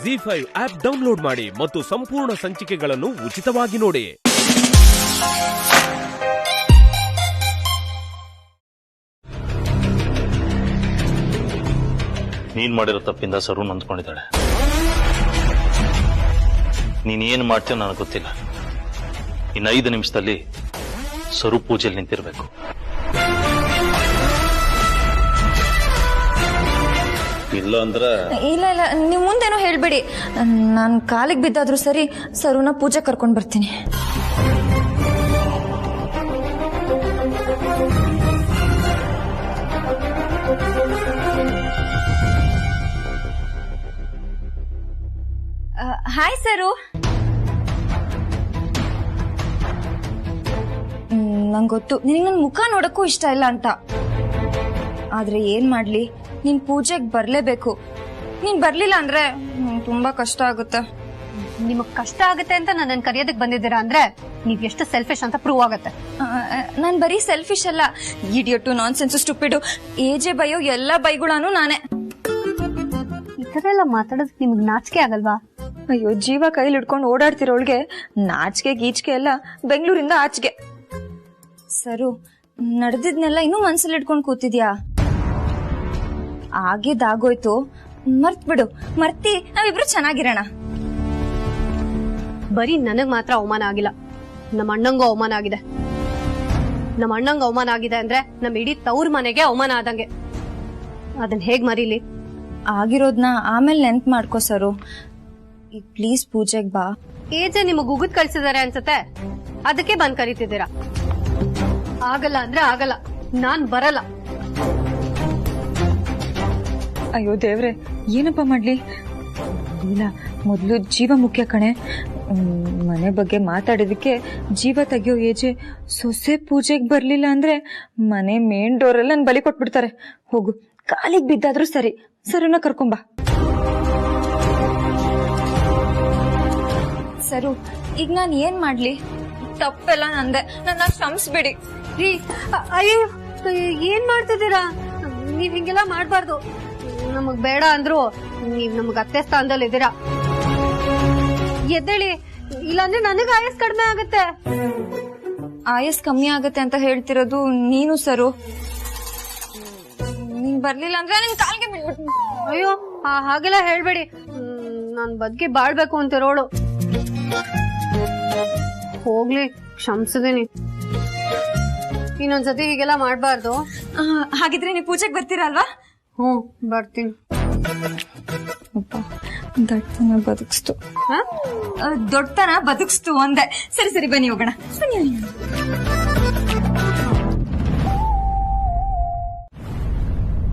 ZEE5 app download ಮಾಡಿ ಮತ್ತು ಸಂಪೂರ್ಣ ಸಂಚಿಕೆಗಳನ್ನು ಉಚಿತವಾಗಿ ನೋಡಿ. ನೀನ್ ಮಾಡಿರೋ ತಪ್ಪಿಂದ ಸರು ನೊಂದ್ಕೊಂಡಿದ್ದಾಳೆ. ನೀನ್ ಏನ್ ಮಾಡ್ತೀಯೋ ನನಗೆ ಗೊತ್ತಿಲ್ಲ. ಇನ್ನು 5 ನಿಮಿಷದಲ್ಲಿ ಸರು ಪೂಜೆಯಲ್ಲಿ ನಿಂತಿರ್ಬೇಕು. ಇಲ್ಲ ಅಂದ್ರೆ ಇಲ್ಲ ಇಲ್ಲ, ನೀವು ಮುಂದೇನೋ ಹೇಳ್ಬೇಡಿ. ನಾನು ಕಾಲಿಗೆ ಬಿದ್ದಾದ್ರೂ ಸರಿ ಸರುನ ಪೂಜೆ ಕರ್ಕೊಂಡು ಬರ್ತೀನಿ. ಹಾಯ್ ಸರು. ನಂಗೆ ಗೊತ್ತು ನಿನಗೆ ನನ್ನ ಮುಖ ನೋಡಕ್ಕೂ ಇಷ್ಟ ಇಲ್ಲ ಅಂತ. ಆದ್ರೆ ಏನ್ ಮಾಡ್ಲಿ, ನೀನ್ ಪೂಜೆಗೆ ಬರ್ಲೇಬೇಕು. ನೀನ್ ಬರ್ಲಿಲ್ಲ ಅಂದ್ರೆ ತುಂಬಾ ಕಷ್ಟ ಆಗುತ್ತೆ. ನಿಮಗ್ ಕಷ್ಟ ಆಗುತ್ತೆ ಅಂತ ನನ್ನ ಕರೆಯೋದಕ್ಕೆ ಬಂದಿದ್ದೀರಾ ಅಂದ್ರೆ ನೀವ್ ಎಷ್ಟು ಸೆಲ್ಫಿಶ್ ಅಂತ ಪ್ರೂವ್ ಆಗುತ್ತೆ. ನಾನ್ ಬರೀ ಸೆಲ್ಫಿಶ್ ಅಲ್ಲ, ಇಡಿಯಟ್ಟು, ನಾನ್ ಸೆನ್ಸ್, ಸ್ಟುಪಿಡು, ಏಜೆ ಬೈಯೋ ಎಲ್ಲ ಬೈಗಳಾನು ನಾನೇ. ಈ ತರ ಎಲ್ಲ ಮಾತಾಡೋದಕ್ಕೆ ನಿಮಗ್ ನಾಚಿಕೆ ಆಗಲ್ವಾ? ಅಯ್ಯೋ, ಜೀವ ಕೈಲಿ ಹಿಡ್ಕೊಂಡು ಓಡಾಡ್ತಿರೋಳ್ಗೆ ನಾಚಿಕೆ ಗೀಚಿಕೆ ಎಲ್ಲ ಬೆಂಗಳೂರಿಂದ ಆಚೆಗೆ. ಸರು, ನಡೆದಿದ್ನೆಲ್ಲ ಇನ್ನೂ ಮನ್ಸಲ್ಲಿ ಇಟ್ಕೊಂಡು ಕೂತಿದ್ಯಾ? ಆಗಿದ್ದಾಗೋಯ್ತು, ಮರ್ತ್ ಬಿಡು. ಮರ್ತಿ ನಾವಿಬ್ರು ಚೆನ್ನಾಗಿರೋಣ. ಬರೀ ನನಗ್ ಮಾತ್ರ ಅವಮಾನ ಆಗಿಲ್ಲ, ನಮ್ಮ ಅಣ್ಣಂಗೂ ಅವಮಾನ ಆಗಿದೆ. ನಮ್ಮ ಅಣ್ಣಂಗ ಅವಮಾನ ಆಗಿದೆ ಅಂದ್ರೆ ನಮ್ ಇಡೀ ತವ್ರ ಮನೆಗೆ ಅವಮಾನ ಆದಂಗೆ. ಅದನ್ನ ಹೇಗ್ ಮರೀಲಿ? ಆಗಿರೋದ್ನ ಆಮೇಲೆ ನೆನ್ಪ್ ಮಾಡ್ಕೋ ಸರು. ಈಗ ಪ್ಲೀಸ್ ಪೂಜೆಗ್ ಬಾ. ಏಜೆ ನಿಮಗ್ ಉಗುದ್ ಕಳ್ಸಿದಾರೆ ಅನ್ಸತ್ತೆ, ಅದಕ್ಕೆ ಬಂದ್ ಕರೀತಿದ್ದೀರಾ. ಆಗಲ್ಲ ಅಂದ್ರೆ ಆಗಲ್ಲ, ನಾನ್ ಬರಲ್ಲ. ಅಯ್ಯೋ ದೇವ್ರೆ, ಏನಪ್ಪ ಮಾಡ್ಲಿ? ಇಲ್ಲ, ಮೊದ್ಲು ಜೀವ ಮುಖ್ಯ ಕಣೆ. ಮನೆ ಬಗ್ಗೆ ಮಾತಾಡೋದಕ್ಕೆ ಜೀವ ತೆಗಿಯೋ ಏಜೆ ಸೊಸೆ ಪೂಜೆಗೆ ಬರ್ಲಿಲ್ಲ ಅಂದ್ರೆ ಮನೆ ಮೇನ್ ಡೋರ್ ಎಲ್ಲ ನನ್ ಬಲಿ ಕೊಟ್ಬಿಡ್ತಾರೆ. ಹೋಗು, ಕಾಲಿಗೆ ಬಿದ್ದಾದ್ರೂ ಸರಿ ಸರುನ ಕರ್ಕೊಂಬ. ಸರು, ಈಗ ನಾನ್ ಏನ್ ಮಾಡ್ಲಿ? ತಪ್ಪೆಲ್ಲ ನಂದೆ, ನನ್ನ ಕ್ಷಮಿಸ್ಬಿಡಿ. ಅಯ್ಯೋ, ಏನ್ ಮಾಡ್ತಿದ್ದೀರಾ? ನೀವ್ ಹಿಂಗೆಲ್ಲ ಮಾಡ್ಬಾರ್ದು. ನಮಗ್ ಬೇಡ ಅಂದ್ರು ನೀವ್ ನಮಗ್ ಅತ್ತೆ ಸ್ಥಾನದಲ್ಲಿ ಇದ್ದೀರಾ. ಎದ್ದೇಳಿ, ಇಲ್ಲಾಂದ್ರೆ ನನಗ್ ಆಯಸ್ ಕಡಿಮೆ ಆಗುತ್ತೆ. ಆಯಸ್ ಕಮ್ಮಿ ಆಗತ್ತೆ ಅಂತ ಹೇಳ್ತಿರೋದು ನೀನು ಸರು. ನೀನ್ ಬರ್ಲಿಲ್ಲ ಅಂದ್ರೆ ನಿನ್ ಕಾಲ್ಗೆ ಬಿಡ್ಬಿಟ್ಟು. ಅಯ್ಯೋ, ಹಾಗೆಲ್ಲ ಹೇಳ್ಬೇಡಿ. ನಾನ್ ಬದುಕಿ ಬಾಳ್ಬೇಕು ಅಂತಿರೋಳು. ಹೋಗ್ಲಿ, ಕ್ಷಮಿಸಿದೀನಿ. ಇನ್ನೊಂದ್ಸತಿ ಹೀಗೆಲ್ಲ ಮಾಡ್ಬಾರ್ದು. ಹಾಗಿದ್ರೆ ನೀವು ಪೂಜೆಗೆ ಬರ್ತೀರಾ ಅಲ್ವಾ? ಬರ್ತೀನಿ. ದೊಡ್ಡತನ ಬದುಕಿಸ್ತು, ದೊಡ್ಡತನ ಬದುಕಿಸ್ತು ಅಂದೆ. ಸರಿ ಸರಿ, ಬನ್ನಿ ಹೋಗೋಣ.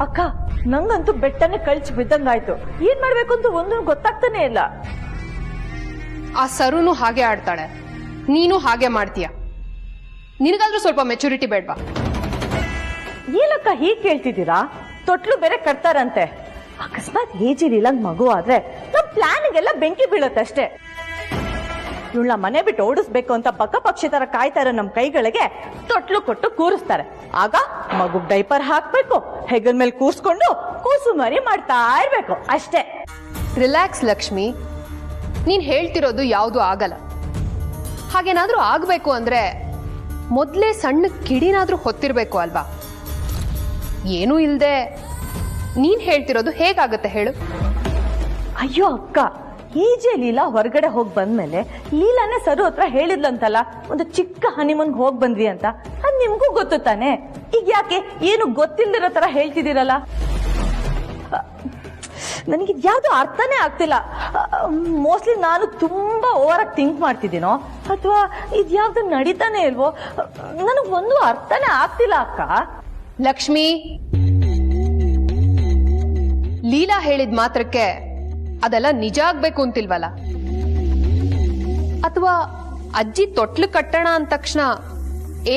ಅಕ್ಕ, ನಂಗಂತೂ ಬೆಟ್ಟನೆ ಕಳ್ಚಿ ಬಿದ್ದಂಗಾಯ್ತು. ಏನ್ ಮಾಡ್ಬೇಕು ಅಂತ ಒಂದೊಂದು ಗೊತ್ತಾಗ್ತಾನೆ ಇಲ್ಲ. ಆ ಸರುನು ಹಾಗೆ ಆಡ್ತಾಳೆ, ನೀನು ಹಾಗೆ ಮಾಡ್ತೀಯ. ನಿನಗಾದ್ರೂ ಸ್ವಲ್ಪ ಮೆಚುರಿಟಿ ಬೇಡ್ವಾ? ಏನಕ್ಕ ಹೀಗ್ ಕೇಳ್ತಿದ್ದೀರಾ? ತೊಟ್ಲು ಬೇರೆ ಕಟ್ತಾರಂತೆ. ಅಕಸ್ಮಾತ್ ಏಜಿಲಿಲ್ಲ ಮಗು ಆದ್ರೆ ನಮ್ ಪ್ಲಾನ್ಗೆಲ್ಲ ಬೆಂಕಿ ಬೀಳತ್ತಷ್ಟೇ. ಇವಳ ಮನೆ ಬಿಟ್ಟು ಓಡಿಸ್ಬೇಕು ಅಂತ ಪಕ್ಕ ಪಕ್ಷಿ ತರ ಕಾಯ್ತಾರೆ. ನಮ್ ಕೈಗಳಿಗೆ ತೊಟ್ಲು ಕೊಟ್ಟು ಕೂರಿಸ್ತಾರೆ. ಆಗ ಮಗು ಡೈಪರ್ ಹಾಕ್ಬೇಕು, ಹೆಗಲ್ ಮೇಲೆ ಕೂರ್ಸ್ಕೊಂಡು ಕೂಸು ಮರಿ ಮಾಡ್ತಾ ಇರ್ಬೇಕು ಅಷ್ಟೇ. ರಿಲ್ಯಾಕ್ಸ್ ಲಕ್ಷ್ಮಿ, ನೀನ್ ಹೇಳ್ತಿರೋದು ಯಾವುದು ಆಗಲ್ಲ. ಹಾಗೇನಾದ್ರೂ ಆಗ್ಬೇಕು ಅಂದ್ರೆ ಮೊದ್ಲೇ ಸಣ್ಣ ಕಿಡಿನಾದ್ರೂ ಹೊತ್ತಿರ್ಬೇಕು ಅಲ್ವಾ? ಏನೂ ಇಲ್ದೆ ನೀನ್ ಹೇಳ್ತಿರೋದು ಹೇಗಾಗತ್ತೆ ಹೇಳು? ಅಯ್ಯೋ ಅಕ್ಕ, ಈಜೆ ಲೀಲಾ ಹೊರಗಡೆ ಹೋಗಿ ಬಂದ್ಮೇಲೆ ಲೀಲಾನೇ ಸರು ಹತ್ರ ಹೇಳಿದ್ಲಂತಲ್ಲ, ಒಂದು ಚಿಕ್ಕ ಹನಿಮೂನ್ಗೆ ಹೋಗ್ ಬಂದ್ವಿ ಅಂತ. ಅದ್ ನಿಮ್ಗೂ ಗೊತ್ತು ತಾನೆ. ಈಗ ಯಾಕೆ ಏನು ಗೊತ್ತಿಲ್ದಿರೋ ತರ ಹೇಳ್ತಿದ್ದೀರಲ್ಲ? ನನಗೆ ಯಾವ್ದು ಅರ್ಥನೇ ಆಗ್ತಿಲ್ಲ. ಮೋಸ್ಟ್ಲಿ ನಾನು ತುಂಬಾ ಓವರ್ ಆಗಿ ಥಿಂಕ್ ಮಾಡ್ತಿದ್ದೀನೋ ಅಥವಾ ಇದ್ಯಾವ್ದು ನಡೀತಾನೆ ಇಲ್ವೋ, ನನಗ್ ಒಂದು ಅರ್ಥನೇ ಆಗ್ತಿಲ್ಲ ಅಕ್ಕ. ಲಕ್ಷ್ಮಿ, ಲೀಲಾ ಹೇಳಿದ ಮಾತ್ರಕ್ಕೆ ಅದೆಲ್ಲ ನಿಜ ಆಗ್ಬೇಕು ಅಂತಿಲ್ವಲ್ಲ? ಅಥವಾ ಅಜ್ಜಿ ತೊಟ್ಲು ಕಟ್ಟೋಣ ಅಂದ ತಕ್ಷಣ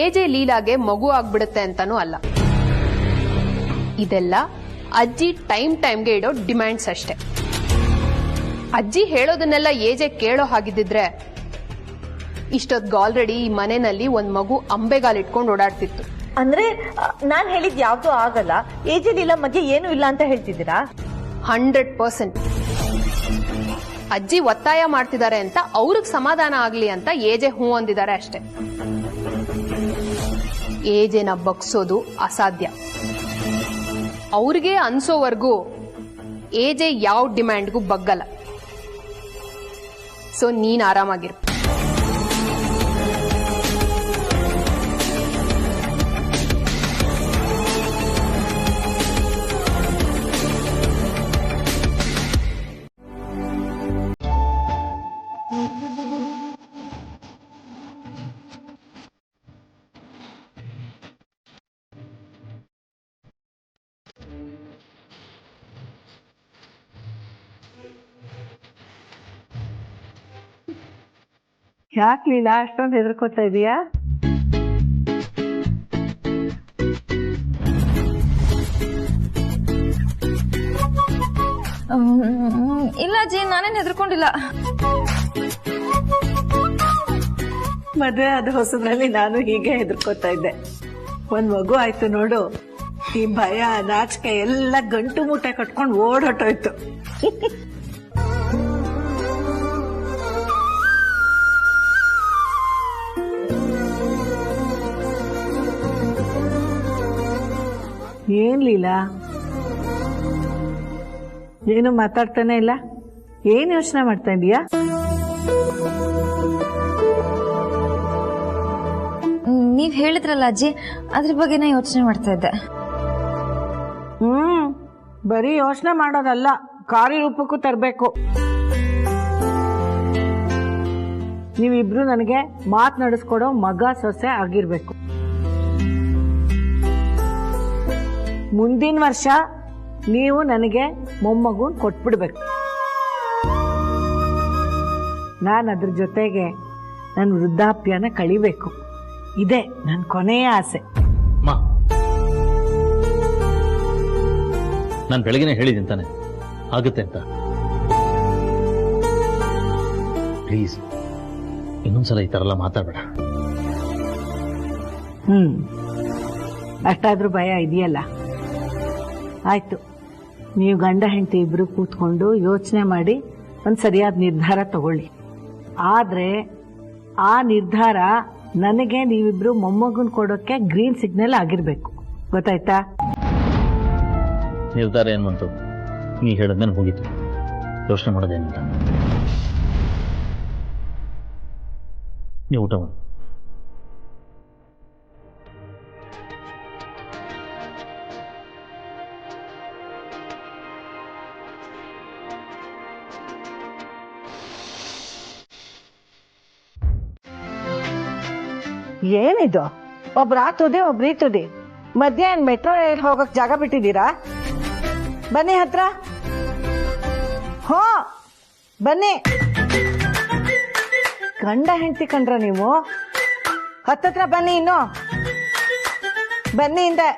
ಏಜೆ ಲೀಲಾಗೆ ಮಗು ಆಗ್ಬಿಡುತ್ತೆ ಅಂತಾನೂ ಅಲ್ಲ. ಇದೆಲ್ಲ ಅಜ್ಜಿ ಟೈಮ್ಗೆ ಇಡೋ ಡಿಮ್ಯಾಂಡ್ಸ್ ಅಷ್ಟೇ. ಅಜ್ಜಿ ಹೇಳೋದನ್ನೆಲ್ಲ ಏಜೆ ಕೇಳೋ ಹಾಗಿದ್ದಿದ್ರೆ ಇಷ್ಟೊತ್ತಿಗೆ ಆಲ್ರೆಡಿ ಈ ಮನೆಯಲ್ಲಿ ಒಂದ್ ಮಗು ಅಂಬೆಗಾಲಿಟ್ಕೊಂಡು ಓಡಾಡ್ತಿತ್ತು. ಅಂದ್ರೆ ನಾನ್ ಹೇಳಿದ್ ಯಾವ್ದು ಆಗಲ್ಲ, ಏಜಲ್ ಇಲ್ಲ ಮಧ್ಯೆ ಏನು ಇಲ್ಲ ಅಂತ ಹೇಳ್ತಿದ್ದೀರಾ? 100%. ಅಜ್ಜಿ ಒತ್ತಾಯ ಮಾಡ್ತಿದ್ದಾರೆ ಅಂತ ಅವ್ರಿಗೆ ಸಮಾಧಾನ ಆಗ್ಲಿ ಅಂತ ಏಜೆ ಹೂ ಅಂದಿದ್ದಾರೆ ಅಷ್ಟೇ. ಏಜೆನ ಬಗ್ಸೋದು ಅಸಾಧ್ಯ. ಅವ್ರಿಗೆ ಅನ್ಸೋವರೆಗೂ ಏಜೆ ಯಾವ ಡಿಮ್ಯಾಂಡ್ಗೂ ಬಗ್ಗಲ್ಲ. ಸೊ ನೀನ್ ಆರಾಮಾಗಿರು. ಯಾಕೆ ಲೀಲಾ ಅಷ್ಟೊಂದು ಹೆದರ್ಕೋತಾ ಇದೀಯಾ? ಇಲ್ಲ ಅಜ್ಜಿ, ನಾನೇನು ಹೆದರ್ಕೊಂಡಿಲ್ಲ. ಮದುವೆ ಆದ ಹೊಸದ್ರಲ್ಲಿ ನಾನು ಹೀಗೆ ಹೆದರ್ಕೋತಾ ಇದ್ದೆ. ಒಂದ್ ಮಗು ಆಯ್ತು ನೋಡು, ಈ ಭಯ ನಾಚಿಕೆ ಎಲ್ಲ ಗಂಟು ಮೂಟೆ ಕಟ್ಕೊಂಡು ಓಡೋಟೋಯ್ತು. ಏನ್ ಲೀಲಾ, ಏನು ಮಾತಾಡ್ತಾನೆ ಇಲ್ಲ? ಏನ್ ಯೋಚನೆ ಮಾಡ್ತಾ ಇದೀಯಾ? ನೀವ್ ಹೇಳಿದ್ರಲ್ಲ ಅಜ್ಜಿ, ಅದ್ರ ಬಗ್ಗೆನೇ ಯೋಚನೆ ಮಾಡ್ತಾ ಇದ್ದೆ. ಬರೀ ಯೋಚನೆ ಮಾಡೋದಲ್ಲ, ಕಾರ್ಯರೂಪಕ್ಕೂ ತರಬೇಕು. ನೀವಿಬ್ರು ನನಗೆ ಮಾತು ನಡೆಸ್ಕೊಡೋ ಮಗ ಸೊಸೆ ಆಗಿರ್ಬೇಕು. ಮುಂದಿನ ವರ್ಷ ನೀವು ನನಗೆ ಮೊಮ್ಮಗು ಕೊಟ್ಬಿಡ್ಬೇಕು. ನಾನು ಅದ್ರ ಜೊತೆಗೆ ನನ್ನ ವೃದ್ಧಾಪ್ಯನ ಕಳಿಬೇಕು. ಇದೇ ನನ್ನ ಕೊನೆಯ ಆಸೆ. ನಾನು ಬೆಳಗಿನ ಹೇಳಿದ್ದೀನಿ ತಾನೆ ಆಗುತ್ತೆ ಅಂತ. ಪ್ಲೀಸ್ ಇನ್ನೊಂದ್ಸಲ ಈ ತರ ಎಲ್ಲ ಮಾತಾಡಬೇಡ. ಅಷ್ಟಾದ್ರೂ ಭಯ ಇದೆಯಲ್ಲ. ಆಯ್ತು, ನೀವು ಗಂಡ ಹೆಂಡತಿ ಇಬ್ರು ಕೂತ್ಕೊಂಡು ಯೋಚನೆ ಮಾಡಿ ಒಂದು ಸರಿಯಾದ ನಿರ್ಧಾರ ತಗೊಳ್ಳಿ. ಆದ್ರೆ ಆ ನಿರ್ಧಾರ ನನಗೆ ನೀವಿಬ್ರು ಮೊಮ್ಮಗನ್ ಕೊಡೋಕೆ ಗ್ರೀನ್ ಸಿಗ್ನಲ್ ಆಗಿರ್ಬೇಕು. ಗೊತ್ತಾಯ್ತಾ? ನಿರ್ಧಾರ ಏನ್ ಬಂತು? ನೀ ಹೇಳಿದ್ಮೇಲೆ ಹೋಗಿತ್ತು. ಯೋಚನೆ ಮಾಡೋದೇನಿಲ್ಲ. ನೀವು ಊಟ ಮಾಡಿ. ಏನಿದು? ಒಬ್ರು ಆ ತುದಿ ಒಬ್ರು ಈ ತುದಿ ಮಧ್ಯ ಏನ್ ಮೆಟ್ರೋ ರೈಲ್ ಹೋಗಕ್ ಜಾಗ ಬಿಟ್ಟಿದ್ದೀರಾ? ಬನ್ನಿ ಹತ್ರ. ಹೋ ಬನ್ನಿ. ಗಂಡ ಹೆಂಡತಿ ಕಂಡ್ರ ನೀವು? ಹತ್ತತ್ರ ಬನ್ನಿ. ಇನ್ನು ಬನ್ನಿ ಹಿಂದೆ.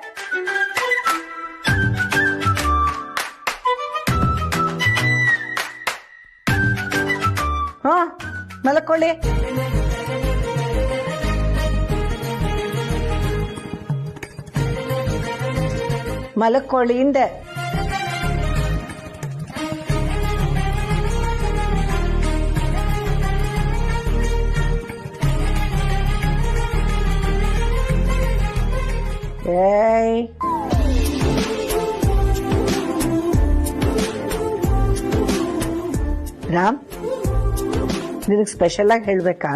ಹಾ ಮಲ್ಕೊಳ್ಳಿ. ಮಲ್ಕೊಳ್ಳಿ ಹಿಂದೆ. ಏಯ್ ರಾಮ್, ನಿನಗೆ ಸ್ಪೆಷಲ್ ಆಗಿ ಹೇಳ್ಬೇಕಾ?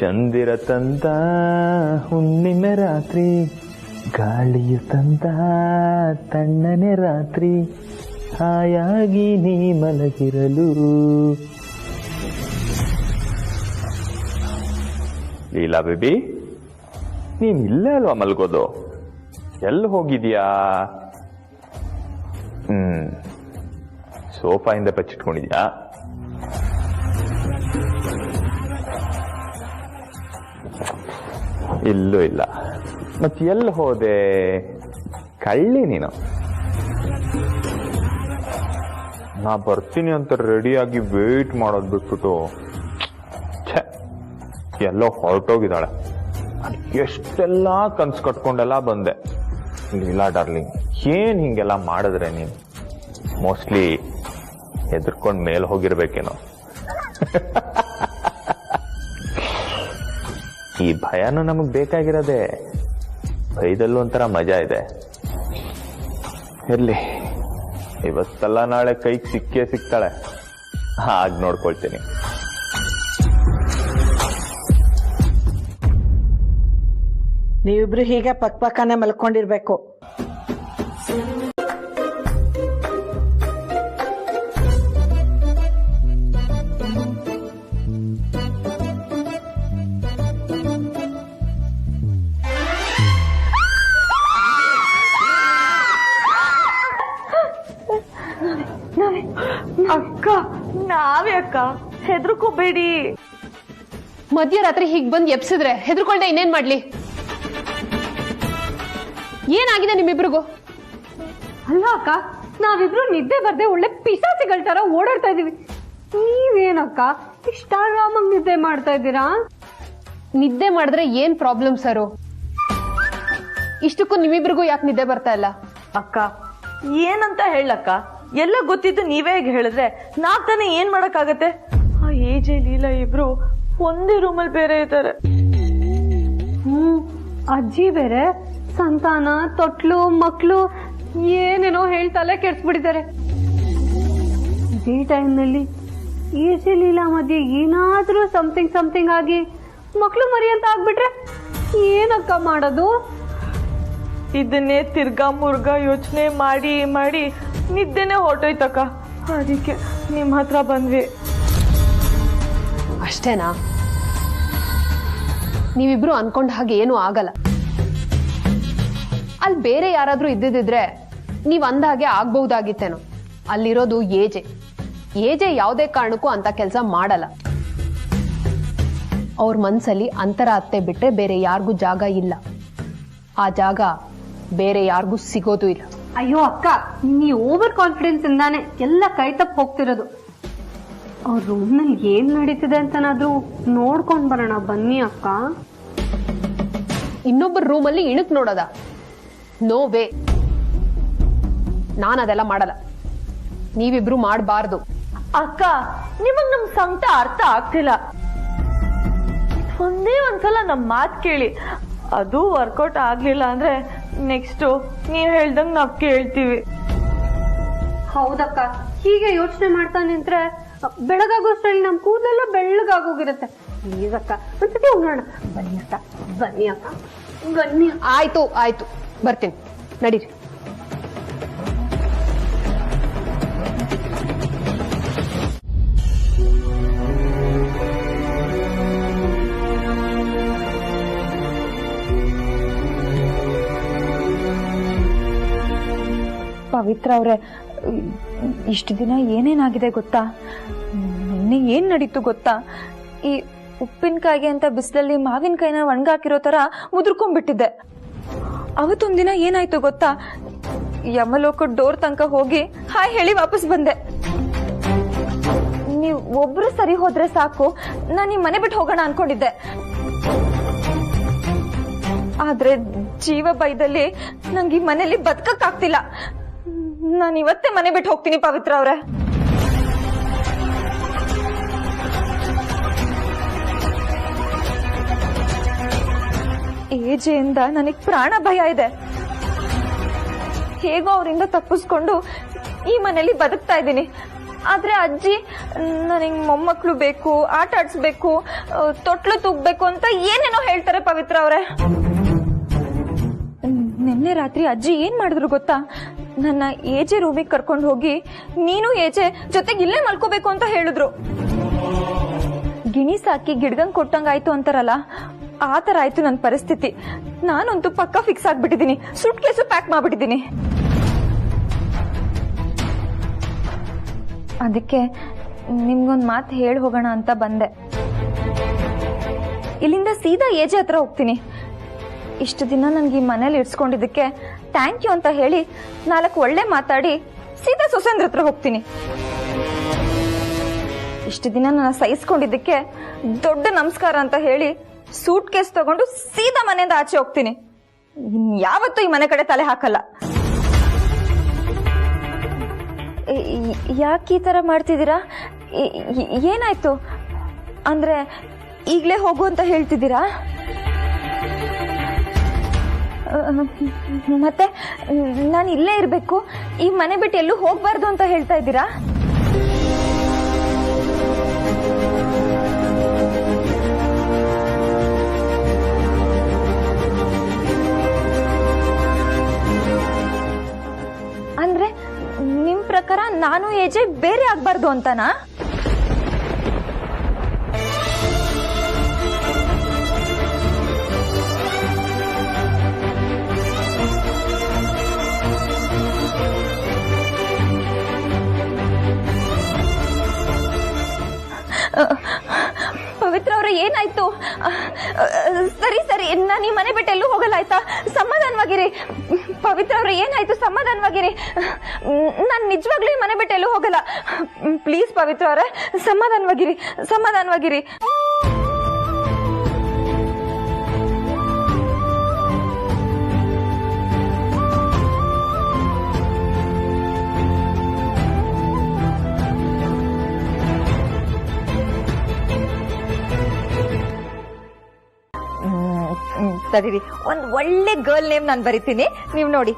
ಚಂದಿರ ತಂದ ಹುಣ್ಣಿಮೆ ರಾತ್ರಿ, ಗಾಳಿಯು ತಂದ ತಣ್ಣನೆ ರಾತ್ರಿ, ಹಾಯಾಗಿ ನೀ ಮಲಗಿರಲು. ಲೀಲಾ ಬೇಬಿ, ನೀನ್ ಇಲ್ಲೇ ಅಲ್ವಾ ಮಲ್ಗೋದು? ಎಲ್ಲಿ ಹೋಗಿದ್ಯಾ? ಸೋಫಾಯಿಂದ ಬಚ್ಚಿಟ್ಕೊಂಡಿದ್ಯಾ? ಇಲ್ಲೂ ಇಲ್ಲ. ಮತ್ತೆ ಎಲ್ಲಿ ಹೋದೆ? ಕಳ್ಳಿ ನೀನು. ನಾ ಬರ್ತೀನಿ ಅಂತ ರೆಡಿಯಾಗಿ ವೇಟ್ ಮಾಡೋದು ಬಿಟ್ಬಿಟ್ಟು ಎಲ್ಲೋ ಹೊರಟೋಗಿದ್ದಾಳೆ. ಎಷ್ಟೆಲ್ಲ ಕನ್ಸು ಕಟ್ಕೊಂಡೆಲ್ಲ ಬಂದೆ. ಇಲ್ಲ ಡಾರ್ಲಿಂಗ್, ಏನ್ ಹಿಂಗೆಲ್ಲ ಮಾಡಿದ್ರೆ ನೀನು ಮೋಸ್ಟ್ಲಿ ಹೆದರ್ಕೊಂಡ್ ಮೇಲೆ ಹೋಗಿರ್ಬೇಕೇನೋ. ಈ ಭಯನೂ ನಮಗ್ ಬೇಕಾಗಿರೋದೆ. ಭಯದಲ್ಲೂ ಒಂಥರ ಮಜಾ ಇದೆ. ಇರ್ಲಿ, ಇವತ್ತಲ್ಲ ನಾಳೆ ಕೈಗೆ ಸಿಕ್ಕೇ ಸಿಗ್ತಾಳೆ. ಹಾಗೆ ನೋಡ್ಕೊಳ್ತೀನಿ. ನೀವಿಬ್ರು ಹೀಗೆ ಪಕ್ಕನೆ ಮಲ್ಕೊಂಡಿರ್ಬೇಕು. ಅಕ್ಕ, ನಾವೇ ಅಕ್ಕ, ಹೆದರ್ಕೋಬೇಡಿ. ಮಧ್ಯರಾತ್ರಿ ಹೀಗ್ ಬಂದ್ ಎಪ್ಸಿದ್ರೆ ಹೆದರ್ಕೊಳ್ದೆ ಇನ್ನೇನ್ ಮಾಡ್ಲಿ? ಏನಾಗಿದೆ ನಿಮ್ಮಿಬ್ರಿಗೂ? ಅಲ್ಲ ಅಕ್ಕ, ನಾವಿಬ್ರು ನಿದ್ದೆ ಬರ್ದೆ ಒಳ್ಳೆ ಪಿಶಾಚಿಗಳ ತರ ಓಡಾಡ್ತಾ ಇದೀವಿ. ನೀವೇನಕ್ಕ ಇಷ್ಟ ಆರಾಮಾಗಿ ನಿದ್ದೆ ಮಾಡ್ತಾ ಇದ್ದೀರಾ? ನಿದ್ದೆ ಮಾಡಿದ್ರೆ ಏನ್ ಪ್ರಾಬ್ಲಮ್ ಸರು? ಇಷ್ಟಕ್ಕೂ ನಿಮ್ಮಿಬ್ರಿಗೂ ಯಾಕೆ ನಿದ್ದೆ ಬರ್ತಾ ಇಲ್ಲ? ಅಕ್ಕ, ಏನಂತ ಹೇಳಕ್ಕ? ಎಲ್ಲ ಗೊತ್ತಿದ್ದು ನೀವೇ ಹೇಗೆ ಹೇಳಿದ್ರೆ ನಾವ್ ತಾನೇ ಏನ್ ಮಾಡಕ್ಕಾಗತ್ತೆ? ಆ ಏಜೆ ಲೀಲಾ ಇಬ್ರು ಒಂದೇ ರೂಮಲ್ಲಿ ಬೇರೆ ಇದ್ದಾರೆ. ಅಜ್ಜಿ ಬೇರೆ ಸಂತಾನ, ತೊಟ್ಲು, ಮಕ್ಳು ಏನೇನೋ ಹೇಳ್ತಲೇ ಕೆಡ್ಸ್ಬಿಟ್ಟಿದ್ದಾರೆ. ಇದೇ ಟೈಮ್ನಲ್ಲಿ ಏಜೆ ಲೀಲಾ ಮಧ್ಯೆ ಏನಾದ್ರೂ ಸಮಥಿಂಗ್ ಆಗಿ ಮಕ್ಳು ಮರಿ ಅಂತ ಆಗ್ಬಿಟ್ರೆ ಏನಕ್ಕ ಮಾಡೋದು? ಇದನ್ನೇ ತಿರ್ಗಾ ಮುರ್ಗಾ ಯೋಚನೆ ಮಾಡಿ ಮಾಡಿ ನಿದ್ದೆನೆ ಹೊರಟೋಯ್ತಕ್ಕ. ಅದಕ್ಕೆ ನಿಮ್ ಹತ್ರ ಬಂದ್ವಿ. ಅಷ್ಟೇನಾ? ನೀವಿಬ್ರು ಅನ್ಕೊಂಡ ಹಾಗೆ ಏನೂ ಆಗಲ್ಲ. ಅಲ್ಲಿ ಬೇರೆ ಯಾರಾದ್ರೂ ಇದ್ದಿದ್ರೆ ನೀವ್ ಅಂದ ಹಾಗೆ ಆಗ್ಬಹುದಾಗಿತ್ತೇನೋ. ಅಲ್ಲಿರೋದು ಏಜೆ ಯಾವುದೇ ಕಾರಣಕ್ಕೂ ಅಂತ ಕೆಲಸ ಮಾಡಲ್ಲ. ಅವ್ರ ಮನ್ಸಲ್ಲಿ ಅಂತರ ಅತ್ತೆ ಬಿಟ್ರೆ ಬೇರೆ ಯಾರಿಗೂ ಜಾಗ ಇಲ್ಲ. ಆ ಜಾಗ ಬೇರೆ ಯಾರಿಗೂ ಸಿಗೋದು ಇಲ್ಲ. ಅಯ್ಯೋ ಅಕ್ಕ, ನೀವು ಓವರ್ ಕಾನ್ಫಿಡೆನ್ಸ್ ಇಂದಾನೆ ಎಲ್ಲ ಕೈ ತಪ್ಪ ಹೋಗ್ತಿರೋದು. ಅವ್ರ ರೂಮ್ ನಲ್ಲಿ ಏನ್ ನಡೀತಿದೆ ಅಂತನಾದ್ರೂ ನೋಡ್ಕೊಂಡ್ ಬರೋಣ ಬನ್ನಿ ಅಕ್ಕ. ಇನ್ನೊಬ್ಬರ ರೂಮಲ್ಲಿ ಇಣಕ್ ನೋಡೋದ? No way. ನಾನು ಅದೆಲ್ಲ ಮಾಡಲ್ಲ. ನೀವಿಬ್ರು ಮಾಡಬಾರ್ದು. ಅಕ್ಕ, ನಿಮಗ್ ನಮ್ ಸಂಕಟ ಅರ್ಥ ಆಗ್ತಿಲ್ಲ. ಒಂದೇ ಒಂದ್ಸಲ ನಮ್ ಮಾತ್ ಕೇಳಿ. ಅದು ವರ್ಕೌಟ್ ಆಗ್ಲಿಲ್ಲ ಅಂದ್ರೆ ನೆಕ್ಸ್ಟ್ ನೀವ್ ಹೇಳ್ದಂಗ್ ನಾವ್ ಕೇಳ್ತೀವಿ. ಹೌದಕ್ಕ, ಹೀಗೆ ಯೋಚನೆ ಮಾಡ್ತಾ ನಿಂತ್ರೆ ಬೆಳಗಾಗೋಷ್ಟ್ರಲ್ಲಿ ನಮ್ ಕೂದಲೆಲ್ಲ ಬೆಳ್ಳಗಾಗೋಗಿರುತ್ತೆ. ಪ್ಲೀಸ್ ಅಕ್ಕ, ಒಂದ್ಸತಿ ಹೋಗೋಣ. ಬನ್ನಿ ಅಕ್ಕ, ಬನ್ನಿ ಅಕ್ಕ, ಬನ್ನಿ. ಆಯ್ತು, ಬರ್ತೀನಿ, ನಡೀರಿ. ಪವಿತ್ರ ಅವ್ರೆ, ಇಷ್ಟು ದಿನ ಏನೇನಾಗಿದೆ ಗೊತ್ತಾ? ನಿನ್ನೆ ಏನ್ ನಡೀತು ಗೊತ್ತಾ? ಈ ಉಪ್ಪಿನಕಾಯಿಗೆ ಅಂತ ಬಿಸಿಲಲ್ಲಿ ಮಾವಿನಕಾಯಿನ ಒಣಗಾಕಿರೋ ತರ ಮುದುರ್ಕೊಂಡ್ಬಿಟ್ಟಿದ್ದೆ. ಅವತ್ತೊಂದಿನ ಏನಾಯ್ತು ಗೊತ್ತಾ? ಯಮಲೋಕದ ಡೋರ್ ತನಕ ಹೋಗಿ ಹಾಯ್ ಹೇಳಿ ವಾಪಸ್ ಬಂದೆ. ನೀವ್ ಒಬ್ರು ಸರಿ ಹೋದ್ರೆ ಸಾಕು, ನಾನು ಈ ಮನೆ ಬಿಟ್ಟು ಹೋಗೋಣ ಅನ್ಕೊಂಡಿದ್ದೆ. ಆದ್ರೆ ಜೀವ ಭಯದಲ್ಲಿ ನಂಗೆ ಈ ಮನೇಲಿ ಬದುಕಕ್ಕಾಗ್ತಿಲ್ಲ. ನಾನು ಇವತ್ತೇ ಮನೆ ಬಿಟ್ಟು ಹೋಗ್ತೀನಿ ಪವಿತ್ರ ಅವ್ರೆ. ಏಜೆಯಿಂದ ನನಗ್ ಪ್ರಾಣ ಭಯ ಇದೆ. ಹೇಗೋ ಅವರಿಂದ ತಪ್ಪಿಸ್ಕೊಂಡು ಈ ಮನೇಲಿ ಬದುಕ್ತಾ ಇದ್ದೀನಿ. ಆದ್ರೆ ಅಜ್ಜಿ ನನಗ್ ಮೊಮ್ಮಕ್ಳು ಬೇಕು, ಆಟ ಆಡ್ಸ್ಬೇಕು, ತೊಟ್ಲು ತೂಗ್ಬೇಕು ಅಂತ ಏನೇನೋ ಹೇಳ್ತಾರೆ ಪವಿತ್ರ ಅವ್ರೆ. ನಿನ್ನೆ ರಾತ್ರಿ ಅಜ್ಜಿ ಏನ್ ಮಾಡಿದ್ರು ಗೊತ್ತಾ? ನನ್ನ ಏಜೆ ರೂಮಿಗೆ ಕರ್ಕೊಂಡು ಹೋಗಿ ನೀನು ಏಜೆ ಜೊತೆಗೆ ಇಲ್ಲೇ ಮಲ್ಕೋಬೇಕು ಅಂತ ಹೇಳಿದ್ರು. ಗಿಣಿ ಸಾಕಿ ಗಿಡ್ಗಂಗ್ ಕೊಟ್ಟಂಗಾಯ್ತು ಅಂತಾರಲ್ಲ, ಆ ತರ ಆಯ್ತು ನನ್ನ ಪರಿಸ್ಥಿತಿ. ನಾನಂತೂ ಪಕ್ಕ ಫಿಕ್ಸ್ ಆಗ್ಬಿಟ್ಟಿದ್ದೀನಿ. ಸೂಟ್ ಕೇಸು ಪ್ಯಾಕ್ ಮಾಡ್ಬಿಟ್ಟಿದ್ದೀನಿ. ಅದಕ್ಕೆ ನಿಮ್ಗೊಂದ್ ಮಾತು ಹೇಳಿ ಹೋಗೋಣ ಅಂತ ಬಂದೆ. ಇಲ್ಲಿಂದ ಸೀದಾ ಏಜೆ ಹತ್ರ ಹೋಗ್ತೀನಿ. ಇಷ್ಟು ದಿನ ನನಗೆ ಈ ಮನೇಲಿ ಇಡ್ಸ್ಕೊಂಡಿದ್ದಕ್ಕೆ ಥ್ಯಾಂಕ್ ಯು ಅಂತ ಹೇಳಿ 4 ಒಳ್ಳೆ ಮಾತಾಡಿ ಸೀದಾ ಸೊಸೆಂದ್ರ ಹತ್ರ ಹೋಗ್ತೀನಿ. ಇಷ್ಟು ದಿನ ನನ್ನ ಸಹಿಸ್ಕೊಂಡಿದ್ದಕ್ಕೆ ದೊಡ್ಡ ನಮಸ್ಕಾರ ಅಂತ ಹೇಳಿ ಸೂಟ್ ಕೇಸ್ ತಗೊಂಡು ಸೀದಾ ಮನೆಯಿಂದ ಆಚೆ ಹೋಗ್ತೀನಿ. ಇನ್ಯಾವತ್ತೂ ಈ ಮನೆ ಕಡೆ ತಲೆ ಹಾಕಲ್ಲ. ಯಾಕೆ ಈ ತರ ಮಾಡ್ತಿದ್ದೀರಾ? ಏನಾಯ್ತು? ಅಂದ್ರೆ ಈಗ್ಲೇ ಹೋಗು ಅಂತ ಹೇಳ್ತಿದ್ದೀರಾ? ಮತ್ತೆ ನಾನು ಇಲ್ಲೇ ಇರ್ಬೇಕು, ಈ ಮನೆ ಬಿಟ್ಟು ಎಲ್ಲೂ ಹೋಗ್ಬಾರ್ದು ಅಂತ ಹೇಳ್ತಾ ಇದ್ದೀರಾ? ಅಂದ್ರೆ ನಿಮ್ ಪ್ರಕಾರ ನಾನು ಏಜೆ ಬೇರೆ ಆಗ್ಬಾರ್ದು ಅಂತನಾ? ಪವಿತ್ರ ಅವ್ರ ಏನಾಯ್ತು? ಸರಿ ಸರಿ, ನಾನು ಈ ಮನೆ ಬಿಟ್ಟು ಎಲ್ಲೂ ಹೋಗಲ್ಲ ಆಯ್ತಾ? ಸಮಾಧಾನವಾಗಿರಿ. ಪವಿತ್ರ ಅವ್ರ ಏನಾಯ್ತು? ಸಮಾಧಾನವಾಗಿರಿ. ನಾನು ನಿಜವಾಗ್ಲೂ ಈ ಮನೆ ಬಿಟ್ಟು ಎಲ್ಲೂ ಹೋಗಲ್ಲ. ಪ್ಲೀಸ್ ಪವಿತ್ರ ಅವ್ರೆ, ಸಮಾಧಾನವಾಗಿರಿ, ಸಮಾಧಾನವಾಗಿರಿ. ಸರಿ, ಒಂದ್ ಒಳ್ಳೆ ಗರ್ಲ್ ನೇಮ್ ನಾನು ಬರಿತೀನಿ, ನೀವು ನೋಡಿ.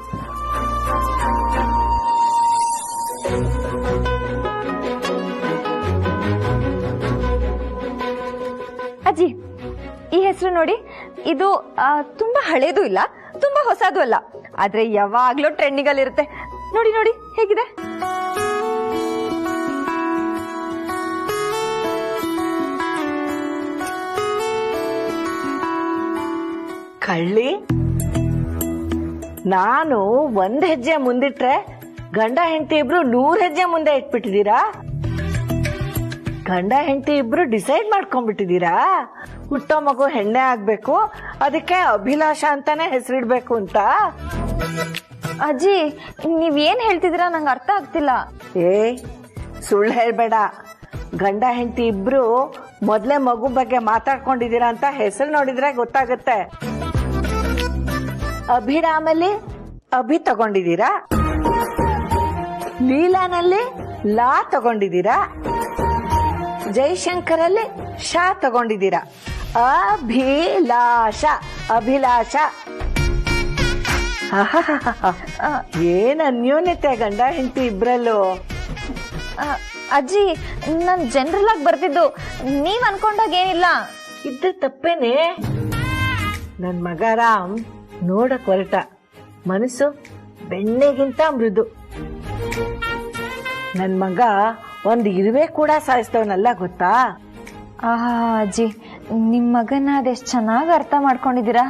ಅಜ್ಜಿ, ಈ ಹೆಸರು ನೋಡಿ. ಇದು ತುಂಬಾ ಹಳೇದು ಇಲ್ಲ, ತುಂಬಾ ಹೊಸದು ಅಲ್ಲ, ಆದ್ರೆ ಯಾವಾಗ್ಲೂ ಟ್ರೆಂಡಿಂಗ್ ಇರುತ್ತೆ. ನೋಡಿ ನೋಡಿ ಹೇಗಿದೆ. ಕಳ್ಳಿ, ನಾನು 1 ಹೆಜ್ಜೆ ಮುಂದಿಟ್ರೆ ಗಂಡ ಹೆಂಡತಿ ಇಬ್ರು 100 ಹೆಜ್ಜೆ ಮುಂದೆ ಇಟ್ಬಿಟ್ಟಿದ್ದೀರಾ. ಗಂಡ ಹೆಂಡತಿ ಇಬ್ರು ಡಿಸೈಡ್ ಮಾಡ್ಕೊಂಡ್ಬಿಟ್ಟಿದ್ದೀರಾ ಹುಟ್ಟೋ ಮಗು ಹೆಣ್ಣೆ ಆಗ್ಬೇಕು, ಅದಕ್ಕೆ ಅಭಿಲಾಷ ಅಂತಾನೆ ಹೆಸರಿಡ್ಬೇಕು ಅಂತ. ಅಜ್ಜಿ, ನೀವೇನ್ ಹೇಳ್ತಿದ್ದೀರಾ ನಂಗೆ ಅರ್ಥ ಆಗ್ತಿಲ್ಲ. ಸುಳ್ಳು ಹೇಳ್ಬೇಡ. ಗಂಡ ಹೆಂಡತಿ ಇಬ್ರು ಮೊದ್ಲೇ ಮಗು ಬಗ್ಗೆ ಮಾತಾಡ್ಕೊಂಡಿದ್ದೀರಾ ಅಂತ ಹೆಸರು ನೋಡಿದ್ರೆ ಗೊತ್ತಾಗುತ್ತೆ. ಅಭಿರಾಮಲ್ಲಿ ಅಭಿ ತಗೊಂಡಿದ್ದೀರಾ, ಲೀಲಾನಲ್ಲಿ ಲಾ ತಗೊಂಡಿದ್ದೀರಾ, ಜೈಶಂಕರಲ್ಲಿ ಶಾ ತಗೊಂಡಿದ್ದೀರಾ. ಅಭಿಲಾಷ, ಅಭಿಲಾಷ. ಏನ್ ಅನ್ಯೋನ್ಯತೆ ಗಂಡ ಹೆಂಡತಿ ಇಬ್ರಲ್ಲೂ. ಅಜ್ಜಿ, ನಾನ್ ಜನರಲ್ ಆಗಿ ಬರ್ತಿದ್ದು, ನೀವ್ ಅನ್ಕೊಂಡಾಗ ಏನಿಲ್ಲ. ಇದ್ದ ತಪ್ಪೇನೆ. ನನ್ ಮಗ ರಾಮ್ ನೋಡಕ್ ಹೊರಟ, ಮನಸ್ಸು ಬೆಣ್ಣೆಗಿಂತ ಮೃದು. ನನ್ ಮಗ ಒಂದ್ ಇರುವೆ ಕೂಡ ಸಾಯಿಸ್ತವನಲ್ಲ, ಗೊತ್ತಾ? ಅಜ್ಜಿ, ನಿಮ್ ಮಗನ ಅದೆಷ್ಟ್ ಚೆನ್ನಾಗಿ ಅರ್ಥ ಮಾಡ್ಕೊಂಡಿದ್ದೀರಾ.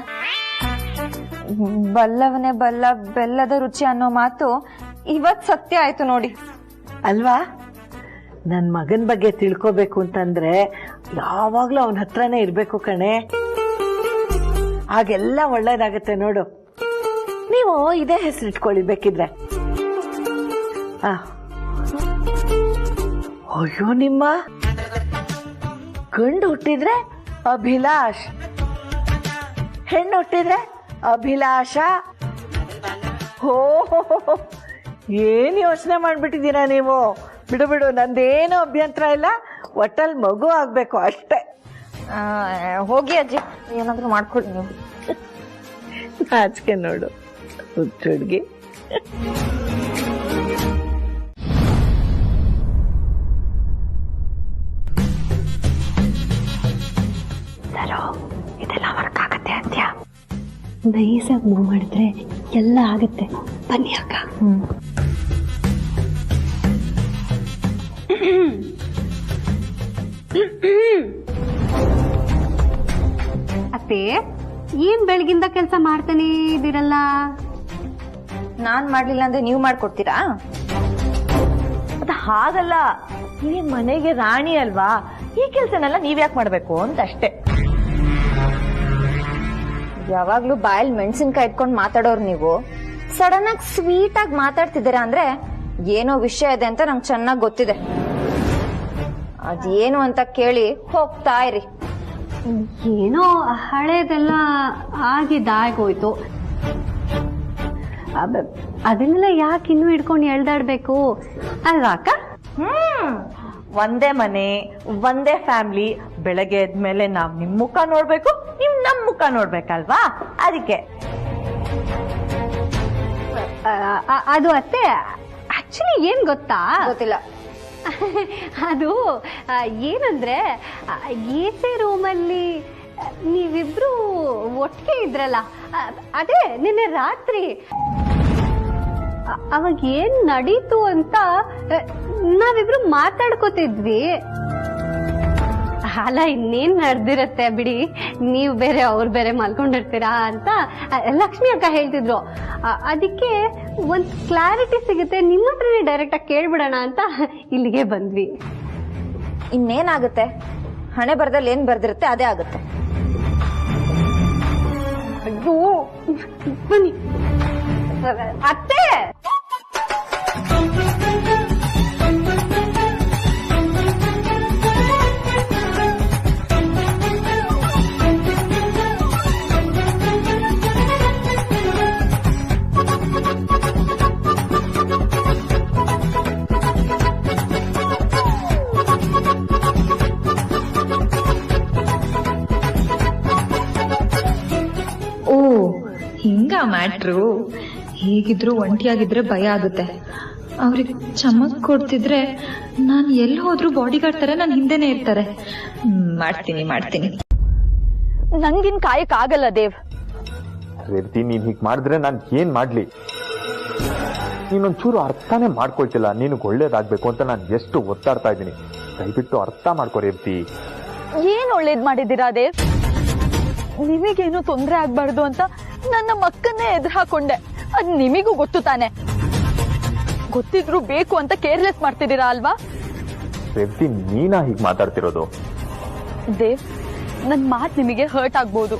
ಬಲ್ಲವನೇ ಬಲ್ಲ ಬೆಲ್ಲದ ರುಚಿ ಅನ್ನೋ ಮಾತು ಇವತ್ ಸತ್ಯ ಆಯ್ತು ನೋಡಿ. ಅಲ್ವಾ? ನನ್ ಮಗನ್ ಬಗ್ಗೆ ತಿಳ್ಕೋಬೇಕು ಅಂತಂದ್ರೆ ಯಾವಾಗ್ಲೂ ಅವನ ಹತ್ರನೇ ಇರ್ಬೇಕು ಕಣೆ, ಹಾಗೆಲ್ಲ ಒಳ್ಳೇದಾಗತ್ತೆ ನೋಡು. ನೀವು ಇದೇ ಹೆಸರು ಇಟ್ಕೊಳ್ಳಿ ಬೇಕಿದ್ರೆ. ಅಯ್ಯೋ, ನಿಮ್ಮ ಗಂಡು ಹುಟ್ಟಿದ್ರೆ ಅಭಿಲಾಷ್, ಹೆಣ್ಣು ಹುಟ್ಟಿದ್ರೆ ಅಭಿಲಾಷ. ಹೋ, ಏನ್ ಯೋಚನೆ ಮಾಡ್ಬಿಟ್ಟಿದ್ದೀರಾ ನೀವು. ಬಿಡು ಬಿಡು, ನಂದೇನು ಅಭ್ಯಂತರ ಇಲ್ಲ, ಒಟ್ಟಲ್ಲಿ ಮಗು ಆಗ್ಬೇಕು ಅಷ್ಟೇ. ಹೋಗಿ ಅಜ್ಜಿ, ಏನಾದ್ರೂ ಮಾಡ್ಕೊಡಿ ನೀವು. ನಾಚಿಕೆ ನೋಡು ಹುಡುಗಿ. ಇದೆಲ್ಲ ವರ್ಕ್ ಆಗತ್ತೆ ಅಂತ್ಯ. ನೈಸಾಗಿ ಮೂವ್ ಮಾಡಿದ್ರೆ ಎಲ್ಲ ಆಗತ್ತೆ. ಬನ್ನಿ ಅಕ್ಕ. ಅತ್ತೆ, ಏನ್ ಬೆಳಗಿಂದ ಕೆಲಸ ಮಾಡ್ತಾನೆ ಇದಿರಲ್ಲ? ನಾನ್ ಮಾಡ್ಲಿಲ್ಲ ಅಂದ್ರೆ ನೀವ್ ಮಾಡ್ಕೊಡ್ತೀರಾ? ಅದ ಹಾಗಲ್ಲ, ನೀವ್ ಮನೆಗೆ ರಾಣಿ ಅಲ್ವಾ, ಈ ಕೆಲ್ಸನೆಲ್ಲ ನೀವ್ ಯಾಕೆ ಮಾಡ್ಬೇಕು ಅಂತ ಅಷ್ಟೇ. ಯಾವಾಗ್ಲೂ ಬಾಯಲ್ಲಿ ಮೆಣಸಿನ್ಕಾಯಿ ಇಟ್ಕೊಂಡು ಮಾತಾಡೋರು ನೀವು ಸಡನ್ ಆಗಿ ಸ್ವೀಟ್ ಆಗಿ ಮಾತಾಡ್ತಿದ್ದೀರಾ ಅಂದ್ರೆ ಏನೋ ವಿಷಯ ಇದೆ ಅಂತ ನಂಗೆ ಚೆನ್ನಾಗಿ ಗೊತ್ತಿದೆ. ಅದೇನು ಅಂತ ಕೇಳಿ ಹೋಗ್ತಾ ಇರಿ. ಏನೋ ಹಳೇದೆಲ್ಲ ಆಗಿದ್ದಾಗೋಯ್ತು, ಅದನ್ನೆಲ್ಲ ಯಾಕೆ ಇನ್ನೂ ಹಿಡ್ಕೊಂಡು ಎಳ್ದಾಡ್ಬೇಕು ಅಲ್ವಾ ಅಕ್ಕ? ಒಂದೇ ಮನೆ, ಒಂದೇ ಫ್ಯಾಮಿಲಿ. ಬೆಳಗ್ಗೆ ಎದ್ಮೇಲೆ ನಾವ್ ನಿಮ್ ಮುಖ ನೋಡ್ಬೇಕು, ನೀವ್ ನಮ್ ಮುಖ ನೋಡ್ಬೇಕಲ್ವಾ? ಅದಕ್ಕೆ ಅದು ಅತ್ತೆ ಆಕ್ಚುಲಿ ಏನ್ ಗೊತ್ತಾ? ಗೊತ್ತಿಲ್ಲ. ಅದು ಏನಂದ್ರೆ ಎಸಿ ರೂಮಲ್ಲಿ ನೀವಿಬ್ರು ಒಟ್ಟಿಗೆ ಇದ್ರಲ್ಲ, ಅದೇ ನಿನ್ನೆ ರಾತ್ರಿ ಅವಾಗ ಏನ್ ನಡೀತು ಅಂತ ನಾವಿಬ್ರು ಮಾತಾಡ್ಕೋತಿದ್ವಿ. ಅಲ್ಲ ಇನ್ನೇನ್ ನಡೆದಿರತ್ತೆ ಬಿಡಿ, ನೀವು ಬೇರೆ ಅವ್ರು ಬೇರೆ ಮಲ್ಕೊಂಡಿರ್ತೀರಾ ಅಂತ ಲಕ್ಷ್ಮಿ ಅಕ್ಕ ಹೇಳ್ತಿದ್ರು. ಅದಕ್ಕೆ ಒಂದ್ ಕ್ಲಾರಿಟಿ ಸಿಗುತ್ತೆ, ನಿಮ್ಮ ಹತ್ರನೇ ಡೈರೆಕ್ಟ್ ಆಗಿ ಕೇಳ್ಬಿಡೋಣ ಅಂತ ಇಲ್ಲಿಗೆ ಬಂದ್ವಿ. ಇನ್ನೇನಾಗುತ್ತೆ, ಹಣೆ ಬರ್ದಲ್ಲಿ ಏನ್ ಬರ್ದಿರುತ್ತೆ ಅದೇ ಆಗುತ್ತೆ. ಅಯ್ಯೋ ಬನ್ನಿ ಅತ್ತೆ. ಓ ಹಿಂಗ ಮ್ಯಾಟ್ರು. ಹೇಗಿದ್ರು ಒಂಟಿಯಾಗಿದ್ರೆ ಭಯ ಆಗುತ್ತೆ. ಅವ್ರಿಗೆ ಚಮಕ್ ಕೊಡ್ತಿದ್ರೆ ನಾನ್ ಎಲ್ಲಿ ಹೋದ್ರು ಬಾಡಿಗಾರ್ಡ್ ತರ ನನ್ ಹಿಂದೆನೆ ಇರ್ತಾರೆ. ಮಾಡ್ತೀನಿ. ನಂಗಿನ್ ಕಾಯಕ್ ಆಗಲ್ಲ ದೇವ್. ರೇವತಿ, ನೀನ್ ಹೀಗ್ ಮಾಡಿದ್ರೆ ನಾನ್ ಏನ್ ಮಾಡ್ಲಿ? ನೀನೊಂಚೂರು ಅರ್ಥನೇ ಮಾಡ್ಕೊಳ್ತಿಲ್ಲ. ನಿನಗ್ ಒಳ್ಳೇದಾಗ್ಬೇಕು ಅಂತ ನಾನು ಎಷ್ಟು ಒತ್ತಾಡ್ತಾ ಇದ್ದೀನಿ. ದಯವಿಟ್ಟು ಅರ್ಥ ಮಾಡ್ಕೋ ರೇವತಿ. ಏನ್ ಒಳ್ಳೇದ್ ಮಾಡಿದ್ದೀರಾ ದೇವ್? ನಿಮಗೇನು ತೊಂದ್ರೆ ಆಗ್ಬಾರ್ದು ಅಂತ ನನ್ನ ಮಕ್ಕನ್ನೇ ಎದುರು ಹಾಕೊಂಡೆ. ಅದ್ ನಿಮಿಗೂ ಗೊತ್ತು ತಾನೆ. ಗೊತ್ತಿದ್ರು ಬೇಕು ಅಂತ ಕೇರ್ಲೆಸ್ ಮಾಡ್ತಿದ್ದೀರಾ ಅಲ್ವಾ? ರೇವತಿ, ನೀನಾ ಹೀಗ್ ಮಾತಾಡ್ತಿರೋದು? ದೇವ್, ನನ್ ಮಾತ್ ನಿಮಗೆ ಹರ್ಟ್ ಆಗ್ಬೋದು,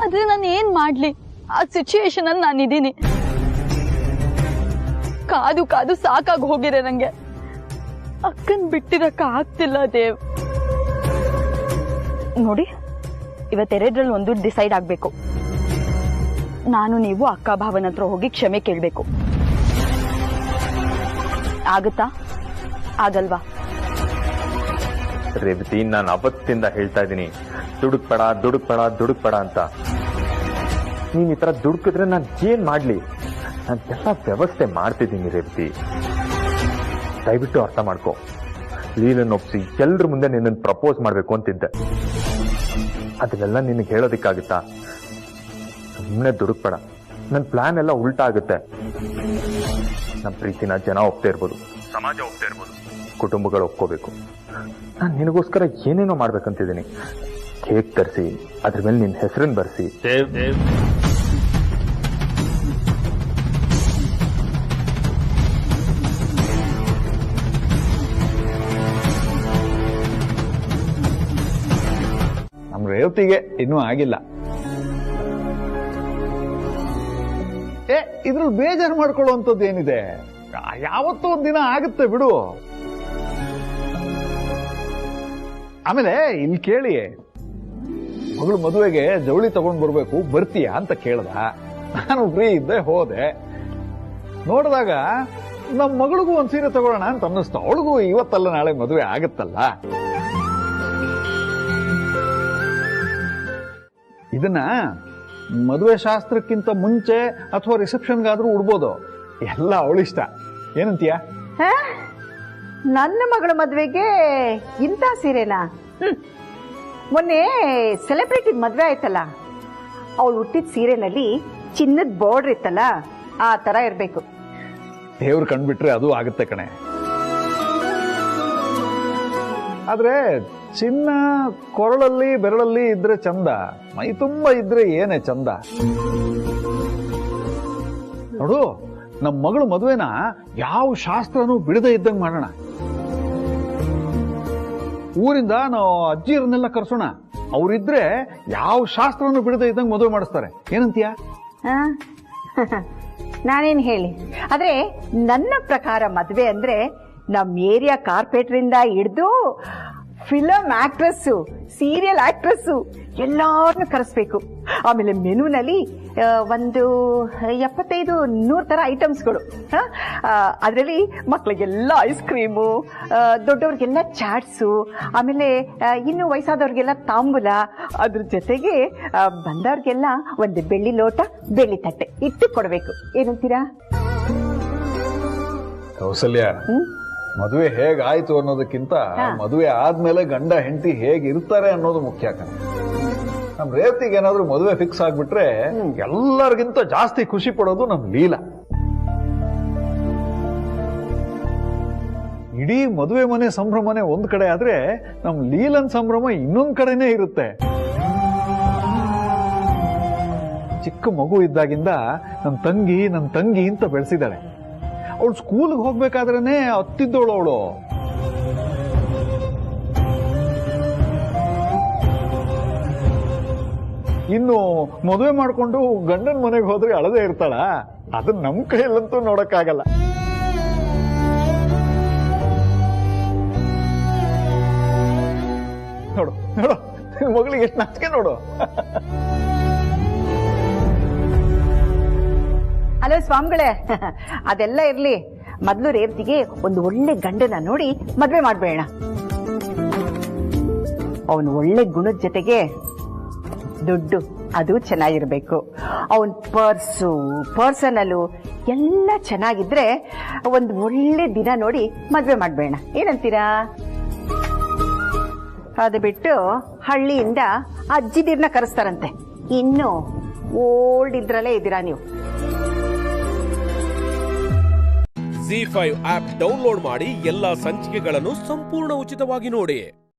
ಆದ್ರೆ ನಾನು ಏನ್ ಮಾಡ್ಲಿ? ಆ ಸಿಚುಯೇಷನ್ ಅಲ್ಲಿ ನಾನಿದ್ದೀನಿ. ಕಾದು ಕಾದು ಸಾಕಾಗಿ ಹೋಗಿದೆ ನಂಗೆ. ಅಕ್ಕನ್ ಬಿಟ್ಟಿರಕ್ಕ ಆಗ್ತಿಲ್ಲ ದೇವ್. ನೋಡಿ, ಇವತ್ತೆರಡರಲ್ಲಿ ಒಂದು ಡಿಸೈಡ್ ಆಗ್ಬೇಕು. ನಾನು ನೀವು ಅಕ್ಕ ಭಾವನ ಹತ್ರ ಹೋಗಿ ಕ್ಷಮೆ ಕೇಳ್ಬೇಕು. ಆಗುತ್ತಾ? ಆಗಲ್ವಾ? ರೇವತಿ, ನಾನು ಅವತ್ತಿಂದ ಹೇಳ್ತಾ ಇದ್ದೀನಿ, ದುಡುಕ್ಬೇಡ ಅಂತ. ನೀನ್ ಈ ತರ ದುಡುಕಿದ್ರೆ ನಾನು ಏನ್ ಮಾಡ್ಲಿ? ನಾನು ಎಲ್ಲ ವ್ಯವಸ್ಥೆ ಮಾಡ್ತಿದ್ದೀನಿ ರೇವತಿ. ದಯವಿಟ್ಟು ಅರ್ಥ ಮಾಡ್ಕೋ. ಲೀಲನ್ ಒಪ್ಸಿ ಎಲ್ರ ಮುಂದೆ ನಿನ್ನ ಪ್ರಪೋಸ್ ಮಾಡ್ಬೇಕು ಅಂತಿದ್ದೆ. ಅದನ್ನೆಲ್ಲ ನಿನಗೆ ಹೇಳೋದಿಕ್ಕಾಗುತ್ತಾ? ಸುಮ್ಮನೆ ದುಡುಕ್ಬೇಡ. ನನ್ನ ಪ್ಲಾನ್ ಎಲ್ಲ ಉಲ್ಟಾ ಆಗುತ್ತೆ. ನಮ್ಮ ಪ್ರೀತಿನ ಜನ ಒಪ್ತಾ ಇರ್ಬೋದು, ಸಮಾಜ ಒಪ್ತಾ ಇರ್ಬೋದು, ಕುಟುಂಬಗಳು ಒಪ್ಕೋಬೇಕು. ನಾನು ನಿನಗೋಸ್ಕರ ಏನೇನೋ ಮಾಡ್ಬೇಕಂತಿದ್ದೀನಿ. ಕೇಕ್ ತರಿಸಿ ಅದ್ರ ಮೇಲೆ ನಿನ್ನ ಹೆಸರನ್ನು ಬರ್ಸಿ. ನಮ್ಮ ರೇವತಿಗೆ ಇನ್ನೂ ಆಗಿಲ್ಲ. ಇದ್ರಲ್ಲಿ ಬೇಜಾರು ಮಾಡ್ಕೊಳ್ಳುವಂಥದ್ದು ಏನಿದೆ? ಯಾವತ್ತೂ ಒಂದಿನ ಆಗುತ್ತೆ ಬಿಡು. ಆಮೇಲೆ ಇಲ್ಲಿ ಕೇಳಿ, ಮಗಳು ಮದುವೆಗೆ ಜವಳಿ ತಗೊಂಡ್ ಬರ್ಬೇಕು, ಬರ್ತೀಯಾ ಅಂತ ಕೇಳ್ದ. ನಾನು ಫ್ರೀ ಇದ್ದೆ, ಹೋದೆ. ನೋಡಿದಾಗ ನಮ್ಮ ಮಗಳಿಗೂ ಒಂದ್ ಸೀರೆ ತಗೊಳ್ಳೋಣ ಅಂತ ಅನ್ನಿಸ್ತು. ಅವಳಿಗೂ ಇವತ್ತಲ್ಲ ನಾಳೆ ಮದುವೆ ಆಗುತ್ತಲ್ಲ. ಇದನ್ನ ಮದುವೆ ಶಾಸ್ತ್ರಕ್ಕಿಂತ ಮುಂಚೆ ಅಥವಾ ರಿಸೆಪ್ಷನ್ಗಾದ್ರೂ ಉಡ್ಬೋದು. ಎಲ್ಲ ಅವಳಿಷ್ಟ. ಏನಂತೀಯ? ನನ್ನ ಮಗಳ ಮದ್ವೆಗೆ ಇಂಥ ಸೀರೆನಾ? ಮೊನ್ನೆ ಸೆಲೆಬ್ರಿಟಿ ಮದ್ವೆ ಆಯ್ತಲ್ಲ, ಅವಳು ಹುಟ್ಟಿದ ಸೀರೆನಲ್ಲಿ ಚಿನ್ನದ ಬಾರ್ಡರ್ ಇತ್ತಲ್ಲ, ಆ ತರ ಇರ್ಬೇಕು. ದೇವ್ರು ಕಂಡ್ಬಿಟ್ರೆ ಅದು ಆಗುತ್ತೆ ಕಣೆ. ಆದ್ರೆ ಚಿನ್ನ ಕೊರಳಲ್ಲಿ ಬೆರಳಲ್ಲಿ ಇದ್ರೆ ಚಂದ, ಮೈ ತುಂಬ ಇದ್ರೆ ಏನೇ ಚಂದ. ನೋಡು, ನಮ್ಮ ಮಗಳು ಮದುವೆನ ಯಾವ ಶಾಸ್ತ್ರನೂ ಬಿಡದೆ ಇದ್ದಂಗೆ ಮಾಡೋಣ. ಊರಿಂದ ನಾವು ಅಜ್ಜಿಯರನ್ನೆಲ್ಲ ಕರ್ಸೋಣ. ಅವರಿದ್ರೆ ಯಾವ ಶಾಸ್ತ್ರವನ್ನು ಬಿಡದೆ ಇದ್ದಂಗೆ ಮದುವೆ ಮಾಡಿಸ್ತಾರೆ. ಏನಂತೀಯ? ಆ? ನಾನೇನು ಹೇಳಿ, ಆದ್ರೆ ನನ್ನ ಪ್ರಕಾರ ಮದುವೆ ಅಂದ್ರೆ ನಮ್ಮ ಏರಿಯಾ ಕಾರ್ಪೊರೇಟರಿಂದ ಹಿಡಿದು ಫಿಲಮ್ ಆಕ್ಟ್ರೆಸ್ಸು, ಸೀರಿಯಲ್ ಆಕ್ಟ್ರೆಸ್ಸು ಎಲ್ಲಾರನ್ನೂ ಕರೆಸ್ಬೇಕು. ಆಮೇಲೆ ಮೆನುನಲ್ಲಿ ಒಂದು 75-100 ಥರ ಐಟಮ್ಸ್ಗಳು. ಅದರಲ್ಲಿ ಮಕ್ಕಳಿಗೆಲ್ಲ ಐಸ್ ಕ್ರೀಮು, ದೊಡ್ಡವ್ರಿಗೆಲ್ಲ ಚಾಟ್ಸು, ಆಮೇಲೆ ಇನ್ನು ವಯಸ್ಸಾದವ್ರಿಗೆಲ್ಲ ತಾಂಬೂಲ, ಅದ್ರ ಜೊತೆಗೆ ಬಂದವ್ರಿಗೆಲ್ಲ ಒಂದು ಬೆಳ್ಳಿ ಲೋಟ, ಬೆಳ್ಳಿ ತಟ್ಟೆ ಇಟ್ಟು ಕೊಡಬೇಕು. ಏನಂತೀರಾ? ಕೌಸಲ್ಯ, ಮದುವೆ ಹೇಗಾಯ್ತು ಅನ್ನೋದಕ್ಕಿಂತ ಮದುವೆ ಆದ್ಮೇಲೆ ಗಂಡ ಹೆಂಡತಿ ಹೇಗಿರ್ತಾರೆ ಅನ್ನೋದು ಮುಖ್ಯ. ನಮ್ ರೇವತಿಗೆ ಏನಾದ್ರೂ ಮದುವೆ ಫಿಕ್ಸ್ ಆಗ್ಬಿಟ್ರೆ ಎಲ್ಲರಿಗಿಂತ ಜಾಸ್ತಿ ಖುಷಿ ಪಡೋದು ನಮ್ ಲೀಲಾ. ಇಡೀ ಮದುವೆ ಮನೆ ಸಂಭ್ರಮನೆ ಒಂದ್ ಕಡೆ ಆದ್ರೆ ನಮ್ ಲೀಲನ್ ಸಂಭ್ರಮ ಇನ್ನೊಂದ್ ಕಡೆನೇ ಇರುತ್ತೆ. ಚಿಕ್ಕ ಮಗು ಇದ್ದಾಗಿಂದ ನಮ್ ತಂಗಿ ಅಂತ ಬೆಳೆಸಿದಾಳೆ. ಅವಳು ಸ್ಕೂಲ್ಗೆ ಹೋಗ್ಬೇಕಾದ್ರೇನೆ ಹತ್ತಿದ್ದವಳು ಅವಳು. ಇನ್ನು ಮದುವೆ ಮಾಡ್ಕೊಂಡು ಗಂಡನ ಮನೆಗೆ ಹೋದ್ರೆ ಅಳದೇ ಇರ್ತಾಳ. ಅದನ್ನ ನಮ್ ಕೈಯಲ್ಲಂತೂ ನೋಡಕ್ಕಾಗಲ್ಲ. ನೋಡು ನೋಡು, ಮಗಳಿಗೆ ಎಷ್ಟು ನಾಚಿಕೆ ನೋಡು. ಹಲೋ ಸ್ವಾಮಿಗಳೇ, ಅದೆಲ್ಲ ಇರ್ಲಿ, ಮೊದಲು ರೇವತಿಗೆ ಒಂದು ಒಳ್ಳೆ ಗಂಡನ ನೋಡಿ ಮದ್ವೆ ಮಾಡ್ಬೇಡ. ಅವನು ಒಳ್ಳೆ ಗುಣದ ಜೊತೆಗೆ ದುಡ್ಡು ಅದು ಚೆನ್ನಾಗಿರ್ಬೇಕು. ಅವನ್ ಪರ್ಸನಲು ಎಲ್ಲ ಚೆನ್ನಾಗಿದ್ರೆ ಒಂದು ಒಳ್ಳೆ ದಿನ ನೋಡಿ ಮದ್ವೆ ಮಾಡ್ಬೇಡ. ಏನಂತೀರಾ? ಅದು ಬಿಟ್ಟು ಹಳ್ಳಿಯಿಂದ ಅಜ್ಜಿದಿರ್ನ ಕರೆಸ್ತಾರಂತೆ. ಇನ್ನು ಓಲ್ಡ್ ಇದ್ರಲ್ಲೇ ಇದ್ದೀರಾ ನೀವು. ZEE5 ಆಪ್ ಡೌನ್ಲೋಡ್ ಮಾಡಿ ಎಲ್ಲಾ ಸಂಚಿಕೆಗಳನ್ನು ಸಂಪೂರ್ಣ ಉಚಿತವಾಗಿ ನೋಡಿ.